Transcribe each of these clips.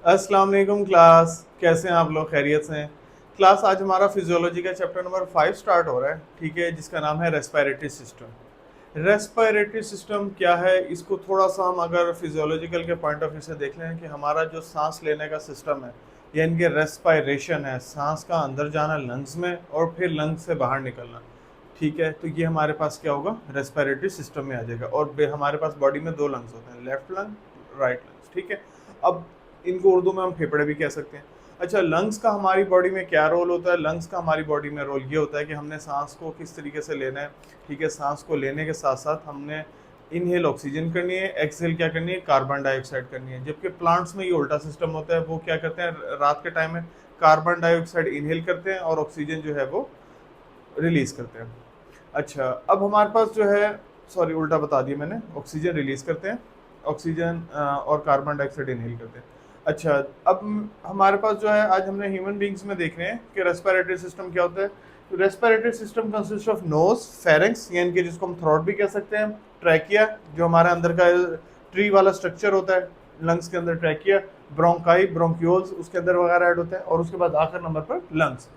अस्सलाम वालेकुम क्लास, कैसे हैं आप लोग? खैरियत से हैं? क्लास आज हमारा फिजियोलॉजी का चैप्टर नंबर 5 स्टार्ट हो रहा है, ठीक है, जिसका नाम है रेस्पिरेटरी सिस्टम। रेस्पिरेटरी सिस्टम क्या है, इसको थोड़ा सा हम अगर फिजियोलॉजिकल के पॉइंट ऑफ व्यू से देख लें कि हमारा जो सांस लेने का सिस्टम है, यानी कि रेस्पिरेशन है, सांस का अंदर जाना लंग्स में और फिर लंग्स से बाहर निकलना, ठीक है। तो ये हमारे पास क्या होगा, रेस्पिरेटरी सिस्टम में आ जाएगा। और हमारे पास बॉडी में दो लंग्स होते हैं, लेफ्ट लंग, राइट लंग्स, ठीक है। अब इनको उर्दू में हम फेफड़े भी कह सकते हैं। अच्छा, लंग्स का हमारी बॉडी में क्या रोल होता है? लंग्स का हमारी बॉडी में रोल ये होता है कि हमने सांस को किस तरीके से लेना है, ठीक है। सांस को लेने के साथ साथ हमने इनहेल ऑक्सीजन करनी है, एक्सहेल क्या करनी है, कार्बन डाइऑक्साइड करनी है। जबकि प्लांट्स में ये उल्टा सिस्टम होता है, वो क्या करते हैं, रात के टाइम में कार्बन डाइऑक्साइड इनहेल करते हैं और ऑक्सीजन जो है वो रिलीज करते हैं। अच्छा, अब हमारे पास जो है, सॉरी उल्टा बता दिया मैंने, ऑक्सीजन रिलीज करते हैं, ऑक्सीजन और कार्बन डाइऑक्साइड इनहेल करते हैं। अच्छा, अब हमारे पास जो है, आज हमने ह्यूमन बींग्स में देख रहे हैं कि रेस्पिरेटरी सिस्टम क्या होता है। तो respiratory system consist of nose, pharynx यानी कि जिसको हम थ्रोट भी कह सकते हैं, ट्रैकिया जो हमारे अंदर का ट्री वाला स्ट्रक्चर होता है, लंग्स के अंदर ट्रैकिया, ब्रोंकाई, ब्रोंक्यूल्स उसके अंदर वगैरह ऐड होता है, और उसके बाद आखिर नंबर पर लंग्स।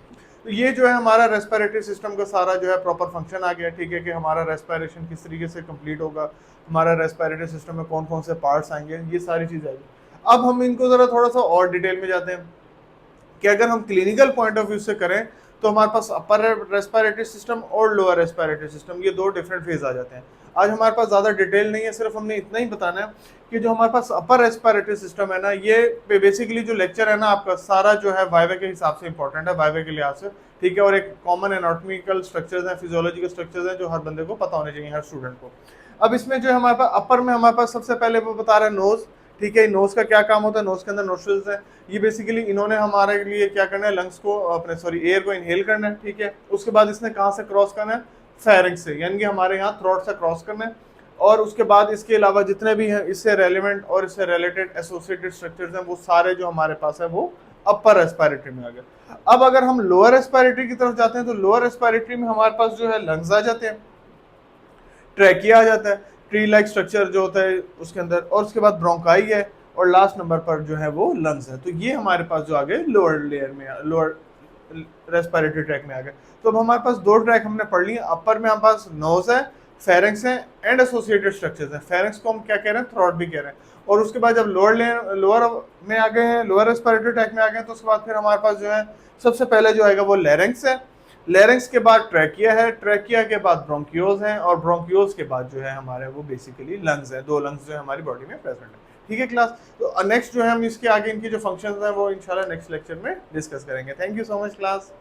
तो ये जो है हमारा रेस्पिरेटरी सिस्टम का सारा जो है प्रॉपर फंक्शन आ गया, ठीक है, कि हमारा रेस्पिरेशन किस तरीके से कंप्लीट होगा, हमारा रेस्पिरेटरी सिस्टम में कौन कौन से पार्ट्स आएंगे, ये सारी चीज़ आएगी। अब हम इनको ज़रा थोड़ा सा और डिटेल में जाते हैं कि अगर हम क्लिनिकल पॉइंट ऑफ व्यू से करें तो हमारे पास अपर रेस्पिरेटरी सिस्टम और लोअर रेस्पिरेटरी सिस्टम, ये दो डिफरेंट फेज आ जाते हैं। आज हमारे पास ज़्यादा डिटेल नहीं है, सिर्फ हमने इतना ही बताना है कि जो हमारे पास अपर रेस्पिरेटरी सिस्टम है ना, ये बेसिकली जो लेक्चर है ना आपका सारा जो है वाइवे के हिसाब से इंपॉर्टेंट है, वाइवे के लिहाज से, ठीक है। और एक कॉमन एनाटॉमिकल स्ट्रक्चर्स हैं, फिजियोलॉजिकल स्ट्रक्चर्स हैं जो हर बंदे को पता होने चाहिए, हर स्टूडेंट को। अब इसमें जो है हमारे पास अपर में हमारे पास सबसे पहले वो बता रहा है नोज, ठीक है। नोज का क्या काम होता है? नोज के अंदर नोस्ट्रिल्स है, ये बेसिकली इन्होंने हमारे लिए क्या करना है, लंग्स को अपने सॉरी एयर को इनहेल करना है, ठीक है। उसके बाद इसने कहाँ से क्रॉस करना है? फेरिंक्स से, यानी कि हमारे यहाँ थ्रोट से क्रॉस करना है। और उसके बाद इसके अलावा जितने भी हैं इससे रेलिवेंट और इससे रिलेटेड एसोसिएटेड स्ट्रक्चर्स हैं, वो सारे जो हमारे पास है वो अपर रेस्पिरेटरी में आ गए। अब अगर हम लोअर रेस्पिरेटरी की तरफ जाते हैं तो लोअर रेस्पिरेटरी में हमारे पास जो है लंग्स आ जाते हैं, ट्रैकिया आ जाता है, ट्री लाइक स्ट्रक्चर जो होता है उसके अंदर, और उसके बाद ब्रोंकाई है, और लास्ट नंबर पर जो है वो लंग्स है। तो ये हमारे पास जो आ गए लोअर लेयर में, लोअर रेस्पिरेटरी ट्रैक में आ गए। तो अब हमारे पास दो ट्रैक हमने पढ़ लिए। अपर में हमारे पास नोज है, फेरिंक्स है एंड एसोसिएटेड स्ट्रक्चर्स हैं। फेरिंक्स को हम क्या कह रहे हैं? थ्रोट भी कह रहे हैं। और उसके बाद जब लोअर में आ गए हैं, लोअर रेस्पिरेटरी ट्रैक में आ गए हैं, तो उसके बाद फिर हमारे पास जो है सबसे पहले जो आएगा वो लैरिंक्स है, लैरिंक्स के बाद ट्रैकिया है, ट्रैकिया के बाद ब्रोंकियोज हैं, और ब्रोंकियोज के बाद जो है हमारे वो बेसिकली लंग्स है। दो लंग्स जो है हमारी बॉडी में प्रेजेंट है, ठीक है क्लास। तो नेक्स्ट जो है हम इसके आगे इनकी जो फंक्शंस हैं वो इंशाल्लाह नेक्स्ट लेक्चर में डिस्कस करेंगे। Thank you so much class.